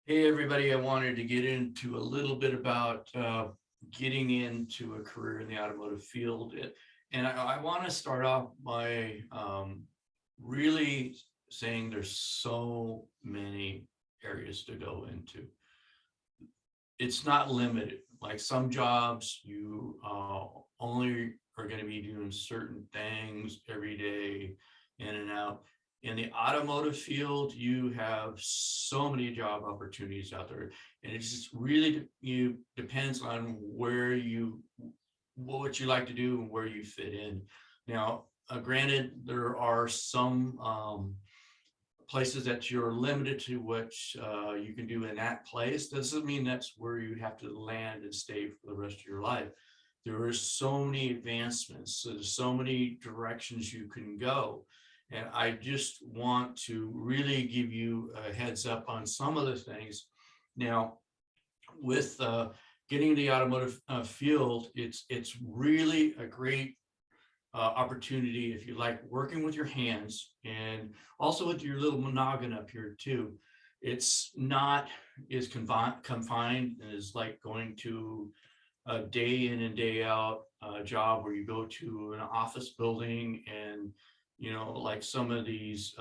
Hey, everybody. I wanted to get into a little bit about getting into a career in the automotive field. And I want to start off by really saying there's so many areas to go into. It's not limited. Like some jobs, you only are going to be doing certain things every day, in and out. In the automotive field, you have so many job opportunities out there, and it just really you depends on where you what you like to do and where you fit in. Now, granted, there are some places that you're limited to what you can do in that place. Doesn't mean that's where you have to land and stay for the rest of your life. There are so many advancements, so there's so many directions you can go. And I just want to really give you a heads up on some of the things. Now, with getting the automotive field, it's really a great opportunity if you like working with your hands and also with your little monogon up here too. It's not as confined as like going to a day in and day out job where you go to an office building and like some of these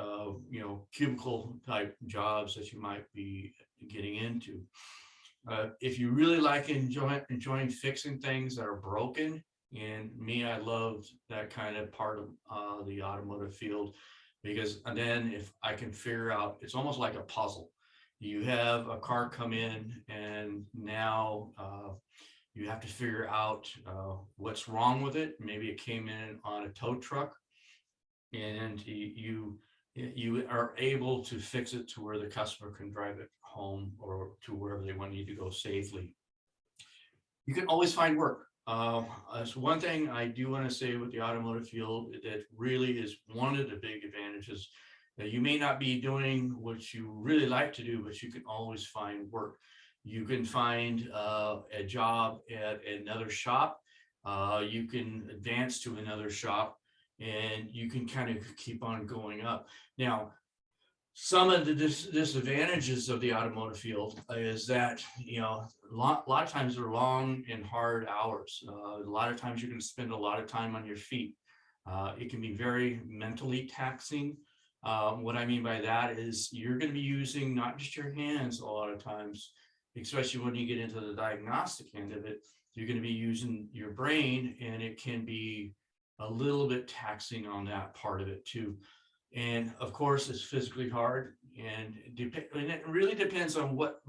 cubicle type jobs that you might be getting into. If you really like enjoying fixing things that are broken, and me, I loved that kind of part of the automotive field because and then if I can figure out, it's almost like a puzzle. You have a car come in, and now you have to figure out what's wrong with it. Maybe it came in on a tow truck, and you are able to fix it to where the customer can drive it home or to wherever they want you to go safely. You can always find work. That's one thing I do want to say with the automotive field that really is one of the big advantages, that you may not be doing what you really like to do, but you can always find work. You can find a job at another shop. You can advance to another shop, and you can kind of keep on going up. Now, some of the disadvantages of the automotive field is that a lot of times they're long and hard hours. A lot of times you're going to spend a lot of time on your feet. It can be very mentally taxing. What I mean by that is you're going to be using not just your hands a lot of times, especially when you get into the diagnostic end of it. You're going to be using your brain, and it can be a little bit taxing on that part of it too. And of course, it's physically hard, and it really depends on what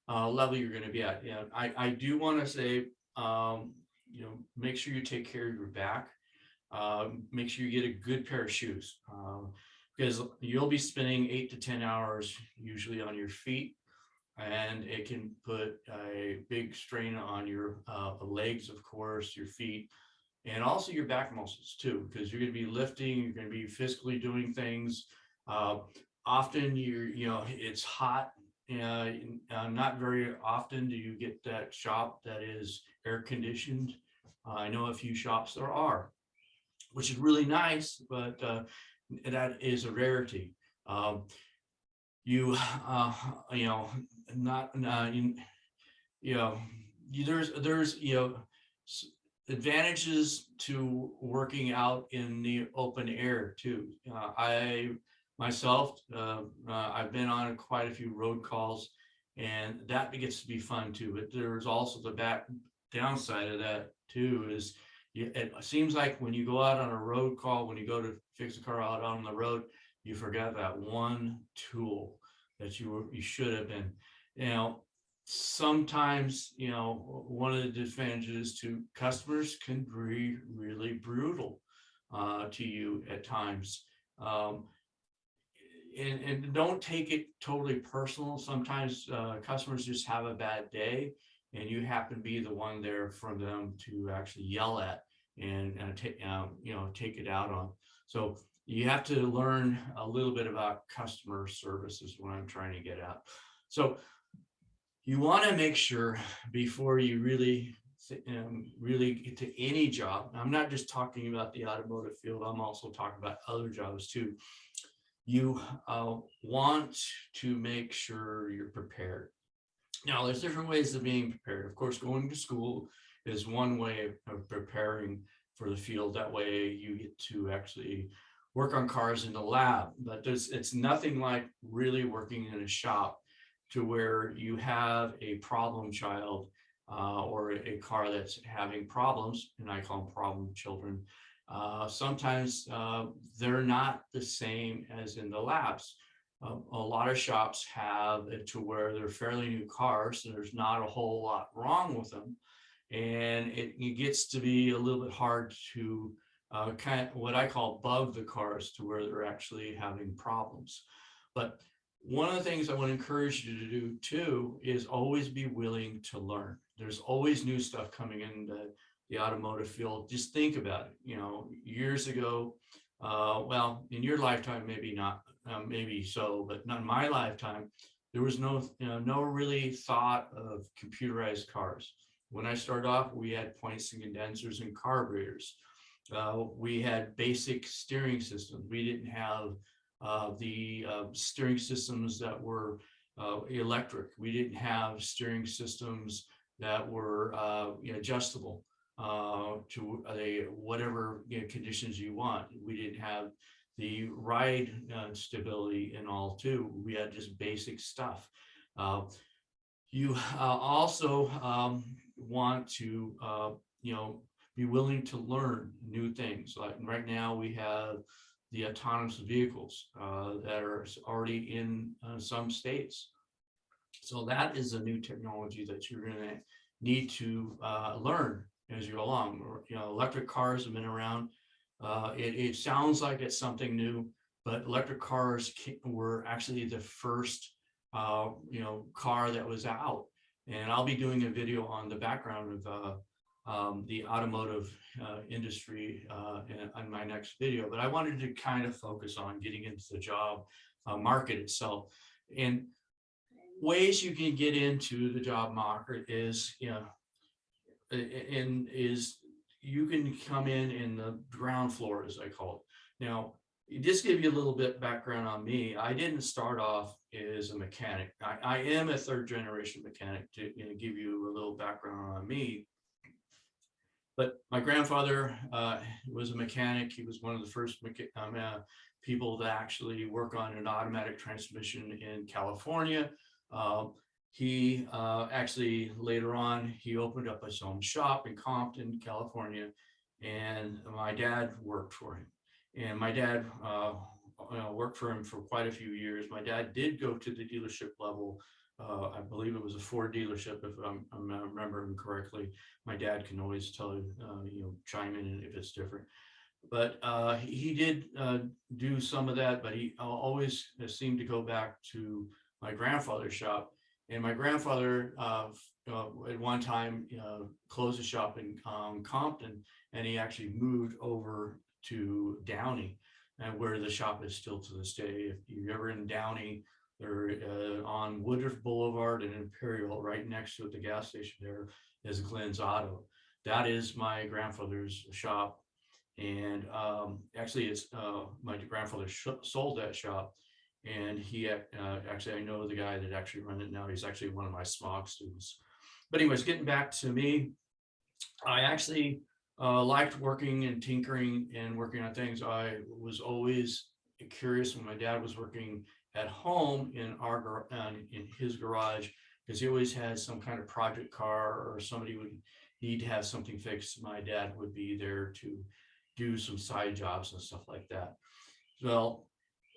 level you're going to be at. I do want to say, make sure you take care of your back. Make sure you get a good pair of shoes, because you'll be spending 8 to 10 hours usually on your feet, and it can put a big strain on your legs, of course, your feet, and also your back muscles too, because you're going to be lifting, you're going to be physically doing things. Uh, Often it's hot. Uh, Not very often do you get that shop that is air conditioned. I know a few shops there are, which is really nice, but that is a rarity. Um, you, you know, not, you know, there's advantages to working out in the open air too. I myself, I've been on quite a few road calls, and that gets to be fun too. But there's also the back downside of that too is it seems like when you go out on a road call, when you go to fix a car out on the road, you forgot that one tool that you should have been. You know, sometimes one of the disadvantages to customers can be really brutal to you at times. Um, and don't take it totally personal. Sometimes customers just have a bad day, and you happen to be the one there for them to actually yell at and take it out on. So you have to learn a little bit about customer service is what I'm trying to get at. So you want to make sure before you really get to any job. I'm not just talking about the automotive field. I'm also talking about other jobs too. You want to make sure you're prepared. Now, there's different ways of being prepared. Of course, going to school is one way of preparing for the field. That way you get to actually work on cars in the lab, but it's nothing like really working in a shop to where you have a problem child or a car that's having problems, and I call them problem children. Sometimes they're not the same as in the labs. A lot of shops have it to where they're fairly new cars, so there's not a whole lot wrong with them. And it gets to be a little bit hard to kind of what I call bug the cars to where they're actually having problems. But one of the things I want to encourage you to do too is always be willing to learn. There's always new stuff coming in the automotive field. Just think about it. You know, years ago, well, in your lifetime, maybe not, maybe so, but not in my lifetime, there was no really thought of computerized cars. When I started off, we had points and condensers and carburetors. We had basic steering systems. We didn't have the steering systems that were electric. We didn't have steering systems that were adjustable to whatever conditions you want. We didn't have the ride stability and all too. We had just basic stuff. You also want to be willing to learn new things. Like right now we have the autonomous vehicles that are already in some states. So that is a new technology that you're going to need to learn as you go along. Electric cars have been around. It sounds like it's something new, but electric cars were actually the first car that was out. And I'll be doing a video on the background of the automotive industry in my next video, but I wanted to kind of focus on getting into the job market itself. And ways you can get into the job market is, you can come in the ground floor, as I call it. Now, just give you a little bit background on me. I didn't start off as a mechanic. I am a third generation mechanic, to give you a little background on me. But my grandfather was a mechanic. He was one of the first people to actually work on an automatic transmission in California. He actually later on, he opened up his own shop in Compton, California, and my dad worked for him. And my dad worked for him for quite a few years. My dad did go to the dealership level. I believe it was a Ford dealership, if I'm remembering correctly. My dad can always tell you, chime in if it's different. But he did do some of that, but he always seemed to go back to my grandfather's shop. And my grandfather at one time closed a shop in Compton, and he actually moved over to Downey, and where the shop is still to this day. If you're ever in Downey, they're on Woodruff Boulevard and Imperial, right next to it, the gas station there is Glenn's Auto. That is my grandfather's shop. And actually, it's my grandfather sold that shop. And he actually, I know the guy that actually runs it now. He's actually one of my SMOG students. But anyways, getting back to me, I actually liked working and tinkering and working on things. I was always curious when my dad was working at home in his garage, because he always had some kind of project car or somebody would need to have something fixed. My dad would be there to do some side jobs and stuff like that. Well,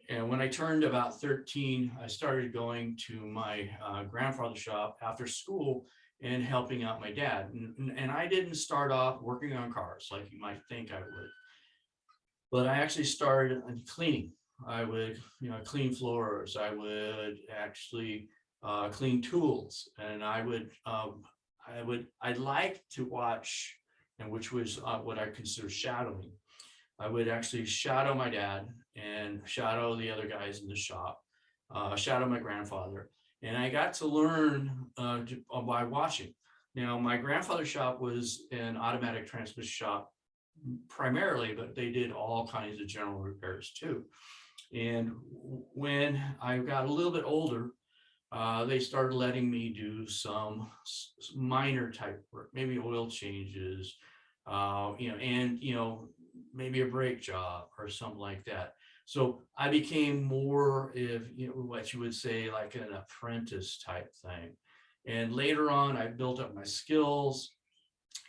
and when I turned about 13, I started going to my grandfather's shop after school and helping out my dad. And I didn't start off working on cars like you might think I would, but I actually started cleaning. I would, clean floors. I would actually clean tools, and I'd like to watch, and which was what I consider shadowing. I would actually shadow my dad and shadow the other guys in the shop, shadow my grandfather. And I got to learn by watching. Now, my grandfather's shop was an automatic transmission shop primarily, but they did all kinds of general repairs too. And when I got a little bit older, they started letting me do some minor type work, maybe oil changes, and maybe a brake job or something like that. So I became more, if what you would say, like an apprentice type thing. And later on, I built up my skills.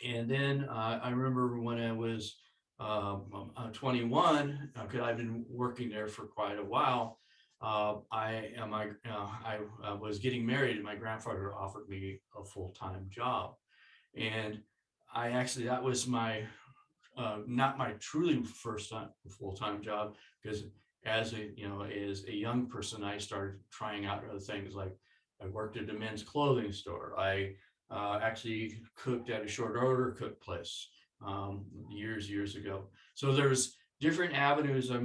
And then I remember when I was 21, because I've been working there for quite a while. I was getting married, and my grandfather offered me a full-time job, and that was my not my truly first time full-time job, because as a young person, I started trying out other things. Like I worked at a men's clothing store. I actually cooked at a short order cook place years ago. So there's different avenues I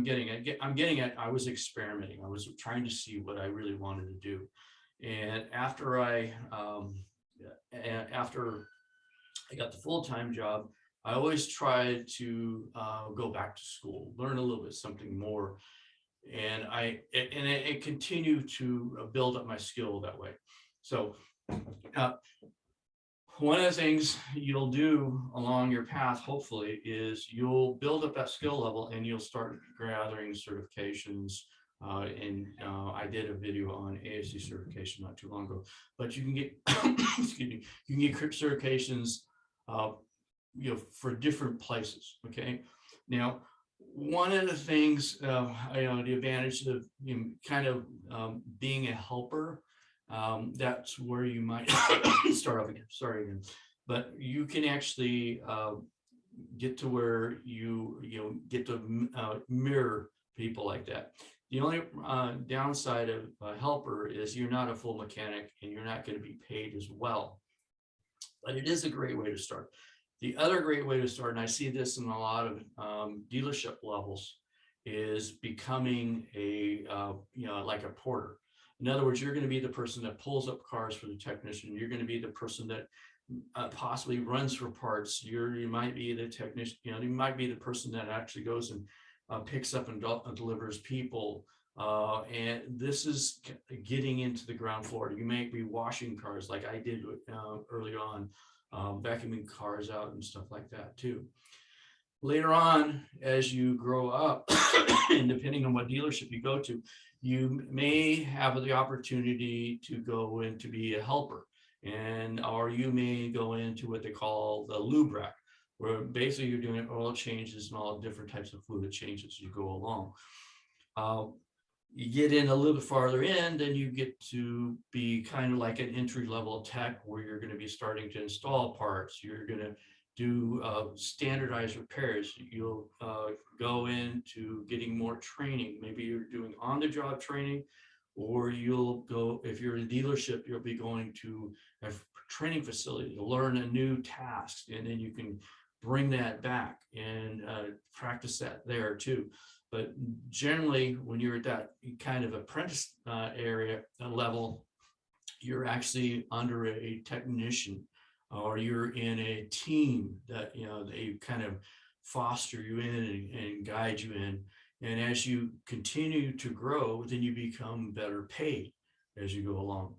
was experimenting. I was trying to see what I really wanted to do. And after I got the full-time job, I always tried to go back to school, learn a little bit something more, and it continued to build up my skill that way. So uh, one of the things you'll do along your path, hopefully, is you'll build up that skill level and you'll start gathering certifications. I did a video on ASC certification not too long ago, but you can get, excuse me, you can get certifications, uh, for different places. Okay. Now, one of the things, the advantage of kind of being a helper, that's where you might start off again. Sorry again, but you can actually get to where get to mirror people like that. The only downside of a helper is you're not a full mechanic and you're not going to be paid as well. But it is a great way to start. The other great way to start, and I see this in a lot of dealership levels, is becoming like a porter. In other words, you're going to be the person that pulls up cars for the technician. You're going to be the person that possibly runs for parts. You might be the technician. You might be the person that actually goes and picks up and delivers people. And this is getting into the ground floor. You may be washing cars like I did early on, vacuuming cars out and stuff like that too. Later on, as you grow up, and depending on what dealership you go to, you may have the opportunity to go in to be a helper, or you may go into what they call the lube rack, where basically you're doing oil changes and all different types of fluid changes as you go along. You get in a little bit farther in, then you get to be kind of like an entry-level tech, where you're going to be starting to install parts. You're going to do standardized repairs. You'll go into getting more training. Maybe you're doing on-the-job training, or you'll go, if you're in a dealership, you'll be going to a training facility to learn a new task, and then you can bring that back and practice that there too. But generally, when you're at that kind of apprentice area level, you're actually under a technician, or you're in a team that they kind of foster you in and guide you in. And as you continue to grow, then you become better paid as you go along.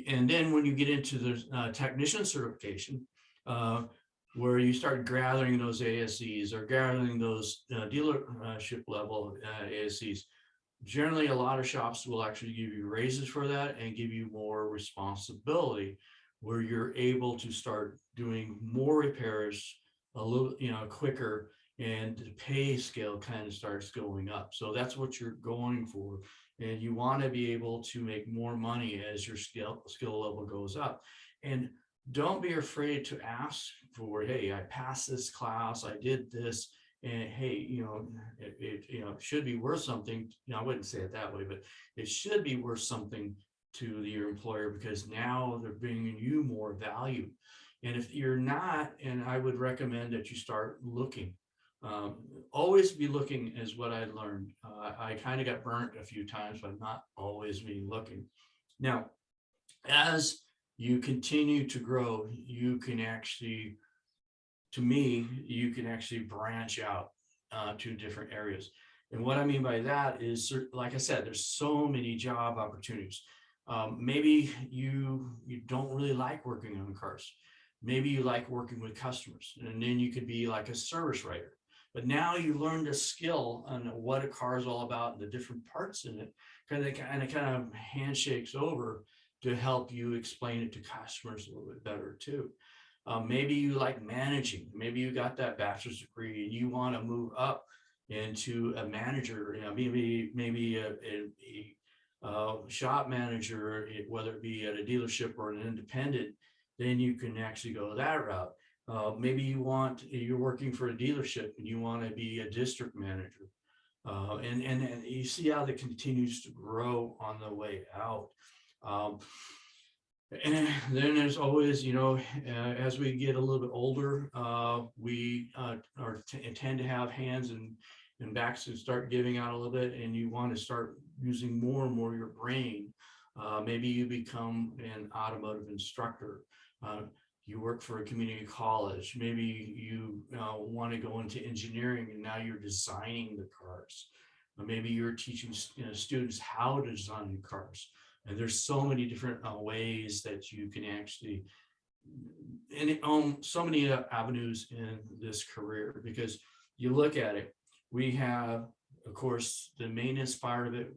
And then when you get into the technician certification, where you start gathering those ASCs or gathering those dealership level ASCs, generally a lot of shops will actually give you raises for that and give you more responsibility, where you're able to start doing more repairs a little quicker, and the pay scale kind of starts going up. So that's what you're going for, and you want to be able to make more money as your skill level goes up. And don't be afraid to ask for, hey, I passed this class, I did this, and hey, it should be worth something. I wouldn't say it that way, but it should be worth something to your employer, because now they're bringing you more value. And if you're not, and I would recommend that you start looking. Always be looking is what I learned. I kind of got burnt a few times by not always being looking. Now, as you continue to grow, you can actually branch out to different areas. And what I mean by that is, like I said, there's so many job opportunities. Maybe you don't really like working on cars. Maybe you like working with customers, and then you could be like a service writer. But now you learned a skill on what a car is all about and the different parts in it. Kind of handshakes over to help you explain it to customers a little bit better too. Maybe you like managing. Maybe you got that bachelor's degree and you want to move up into a manager. Maybe a shop manager, whether it be at a dealership or an independent. Then you can actually go that route. Maybe you're working for a dealership and you want to be a district manager. And you see how that continues to grow on the way out. Um, and then there's always, as we get a little bit older, we tend to have hands and backs that start giving out a little bit, and you want to start using more and more your brain. Maybe you become an automotive instructor. Uh, you work for a community college. Maybe you want to go into engineering, and now you're designing the cars. Maybe you're teaching students how to design cars. And there's so many different ways that you can actually, and so many avenues in this career, because you look at it, we have, of course, the maintenance part of it.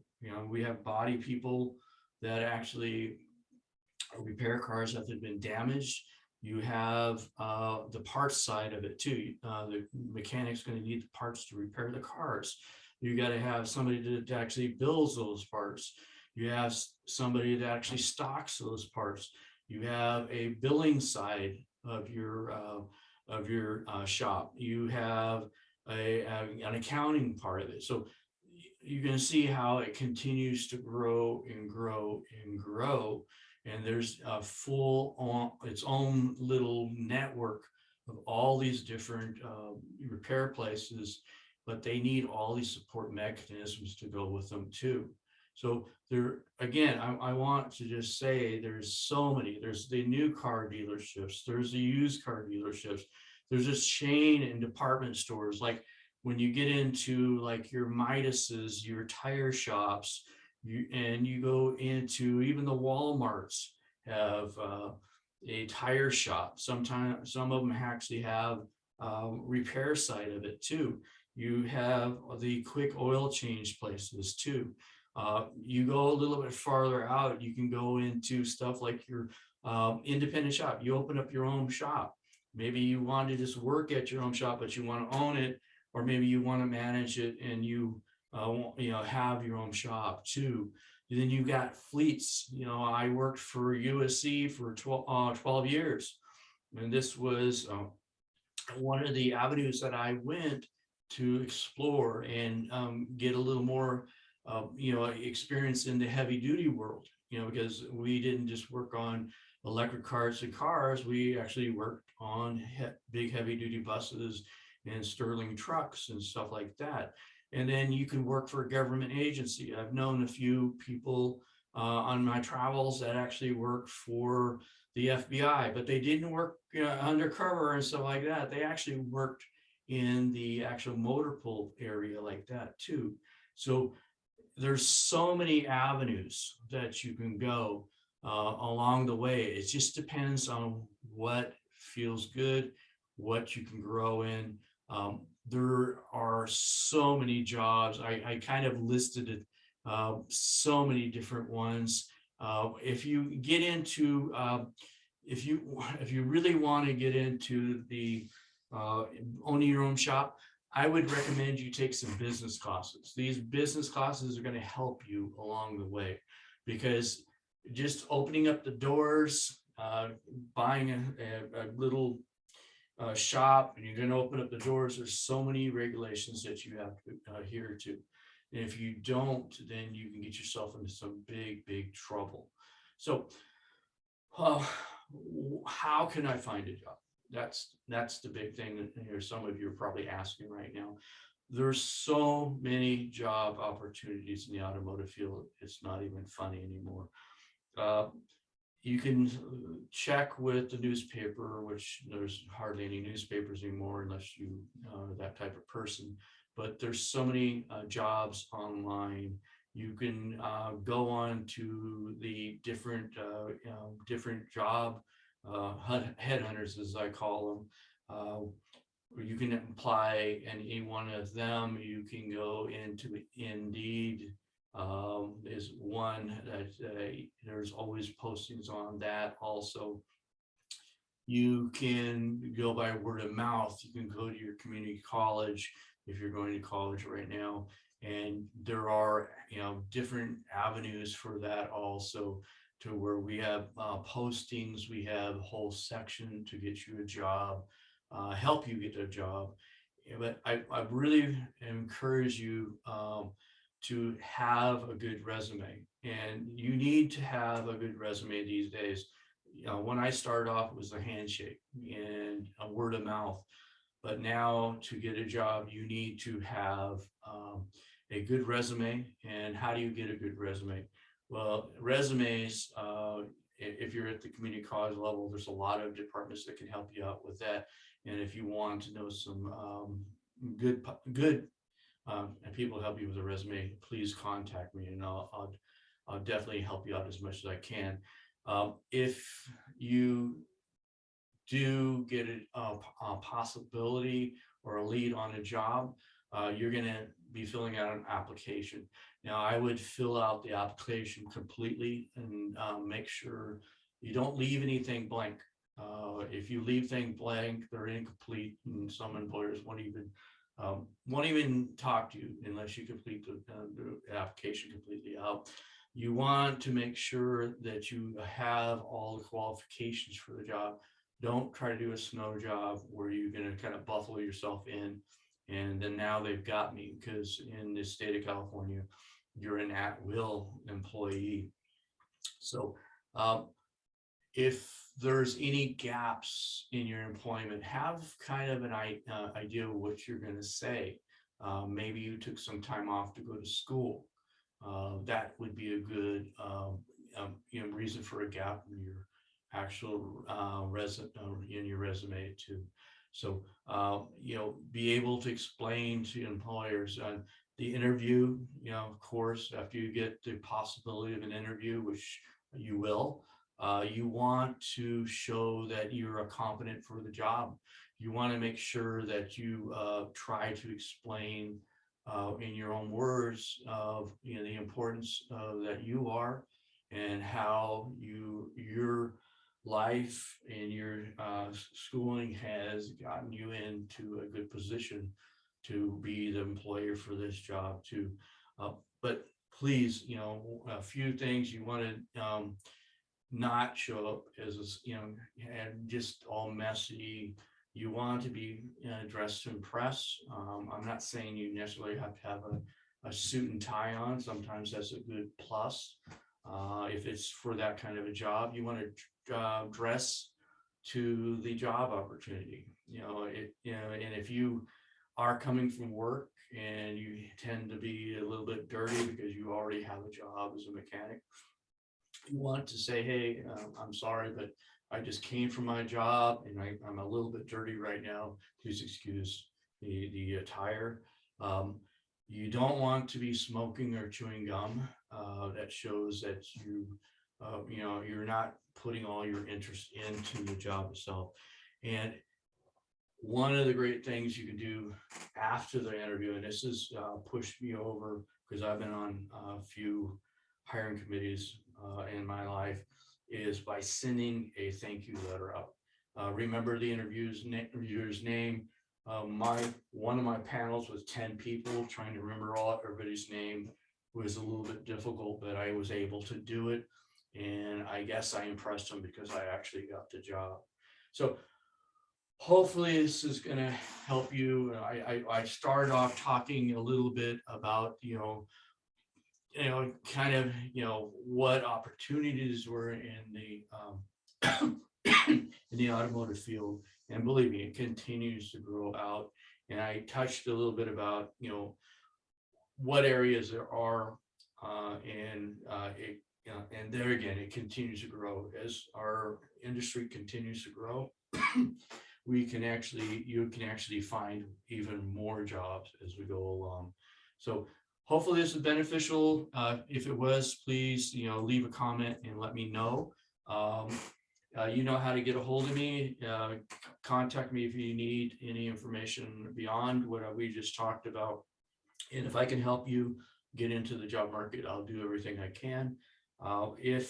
We have body people that actually repair cars that have been damaged. You have the parts side of it too. The mechanic's going to need the parts to repair the cars. You got to have somebody that actually builds those parts. You have somebody that actually stocks those parts. You have a billing side of your shop. You have an accounting part of it. So you're going to see how it continues to grow and grow and grow. And there's a its own little network of all these different repair places, but they need all these support mechanisms to go with them too. So there, again, I want to just say there's so many. There's the new car dealerships. There's the used car dealerships. There's this chain and department stores. Like when you get into like your Midas's, your tire shops, you go into even the Walmarts have a tire shop. Sometimes some of them actually have repair side of it too. You have the quick oil change places too. You go a little bit farther out, you can go into stuff like your independent shop. You open up your own shop. Maybe you want to just work at your own shop, but you want to own it, or maybe you want to manage it and you have your own shop too. And then you've got fleets. I worked for USC for 12 years, and this was one of the avenues that I went to explore and get a little more experience in the heavy duty world, because we didn't just work on electric cars and cars. We actually worked on big heavy duty buses and Sterling trucks and stuff like that. And then you can work for a government agency. I've known a few people on my travels that actually worked for the FBI, but they didn't work undercover and stuff like that. They actually worked in the actual motor pool area like that too. So there's so many avenues that you can go along the way. It just depends on what feels good, what you can grow in. There are so many jobs. I kind of listed it, so many different ones. If you get into, if you really want to get into the owning your own shop, I would recommend you take some business classes. These business classes are going to help you along the way, because just opening up the doors, buying a little shop, and you're going to open up the doors, there's so many regulations that you have to adhere to. And if you don't, then you can get yourself into some big trouble. So how can I find a job? That's the big thing that some of you are probably asking right now. There's so many job opportunities in the automotive field. It's not even funny anymore. You can check with the newspaper, which there's hardly any newspapers anymore unless you are that type of person. But there's so many jobs online. You can go on to the different job headhunters, as I call them. You can apply in any one of them. You can go into Indeed, is one that there's always postings on that. Also, you can go by word of mouth. You can go to your community college if you're going to college right now, and there are different avenues for that also, to where we have postings, we have a whole section to get you a job, help you get a job. But I really encourage you to have a good resume, and you need to have a good resume these days. When I started off, it was a handshake and a word of mouth. But now to get a job, you need to have a good resume. And how do you get a good resume? Well, resumes, if you're at the community college level, there's a lot of departments that can help you out with that. And if you want to know some good and people help you with a resume, please contact me, and I'll definitely help you out as much as I can. If you do get a possibility or a lead on a job, you're going to be filling out an application. Now, I would fill out the application completely and make sure you don't leave anything blank. If you leave things blank, they're incomplete, and some employers won't even talk to you unless you complete the application completely out. You want to make sure that you have all the qualifications for the job. Don't try to do a snow job where you're going to kind of buffalo yourself in, and then now they've got me, because in the state of California, you're an at-will employee. So if there's any gaps in your employment, have kind of an idea of what you're going to say. Maybe you took some time off to go to school. That would be a good reason for a gap in your actual in your resume too. So be able to explain to employers the interview. Of course, after you get the possibility of an interview, which you will, you want to show that you're competent for the job. You want to make sure that you try to explain in your own words of the importance that you are, and how your life and your schooling has gotten you into a good position to be the employer for this job too. But please, a few things you want to not show up as and just all messy. You want to be dressed to impress. I'm not saying you necessarily have to have a suit and tie on. Sometimes that's a good plus. If it's for that kind of a job, you want to dress to the job opportunity. And if you are coming from work and you tend to be a little bit dirty because you already have a job as a mechanic, you want to say, hey, I'm sorry, but I just came from my job and I'm a little bit dirty right now. Please excuse the attire. You don't want to be smoking or chewing gum. That shows that you're not putting all your interest into the job itself. And one of the great things you can do after the interview, and this has pushed me over because I've been on a few hiring committees in my life, is by sending a thank you letter out. Remember the interviewer's name. One of my panels was 10 people. Trying to remember everybody's name was a little bit difficult, but I was able to do it, and I guess I impressed them because I actually got the job. So hopefully this is going to help you. I started off talking a little bit about kind of what opportunities were in the in the automotive field, and believe me, it continues to grow out. And I touched a little bit about what areas there are, and there again, it continues to grow as our industry continues to grow. You can actually find even more jobs as we go along. So hopefully this is beneficial. If it was, please, leave a comment and let me know. You know how to get a hold of me. Contact me if you need any information beyond what we just talked about. And if I can help you get into the job market, I'll do everything I can. If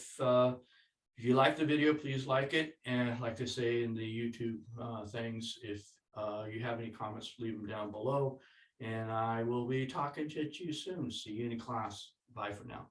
you like the video, please like it. And like I say in the YouTube things, if you have any comments, leave them down below. And I will be talking to you soon. See you in class. Bye for now.